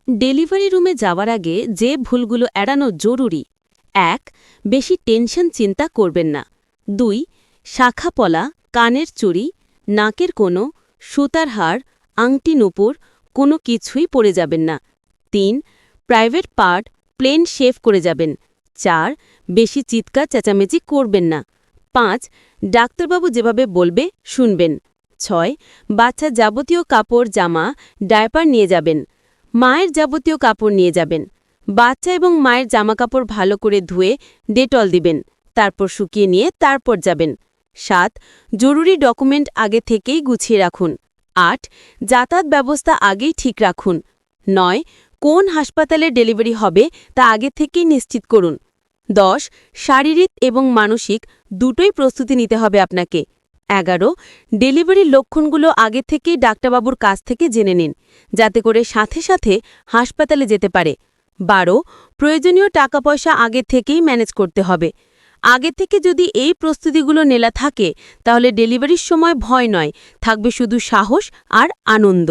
Delivery রুমে যাওয়ার আগে যে ভুলগুলো এড়ানো জরুরি। ১. বেশি টেনশন চিন্তা করবেন না। ২. শাখা পলা, কানের চুড়ি, নাকের কোনো, সুতার হার, আংটি নূপুর কোনো কিছুই পরে যাবেন না। ৩. প্রাইভেট পার্ট প্লেন শেভ করে যাবেন। ৪. বেশি চিৎকার চেঁচামেচি করবেন না। ৫. ডাক্তারবাবু যেভাবে বলবে শুনবেন। ৬. বাচ্চার যাবতীয় কাপড় জামা ডায়পার নিয়ে যাবেন। মায়ের যাবতীয় কাপড় নিয়ে যাবেন। বাচ্চা এবং মায়ের জামাকাপড় ভালো করে ধুয়ে ডেটল দিবেন, তারপর শুকিয়ে নিয়ে তারপর যাবেন। ৭. জরুরি ডকুমেন্ট আগে থেকেই গুছিয়ে রাখুন। ৮. যাতায়াত ব্যবস্থা আগেই ঠিক রাখুন। ৯. কোন হাসপাতালে ডেলিভারি হবে তা আগে থেকেই নিশ্চিত করুন। ১০. শারীরিক এবং মানসিক দুটোই প্রস্তুতি নিতে হবে আপনাকে। ১১. ডেলিভারির লক্ষণগুলো আগে থেকেই ডাক্তারবাবুর কাছ থেকে জেনে নিন, যাতে করে সাথে সাথে হাসপাতালে যেতে পারে। ১২. প্রয়োজনীয় টাকা পয়সা আগে থেকেই ম্যানেজ করতে হবে। আগে থেকে যদি এই প্রস্তুতিগুলো নেওয়া থাকে, তাহলে ডেলিভারির সময় ভয় নয়, থাকবে শুধু সাহস আর আনন্দ।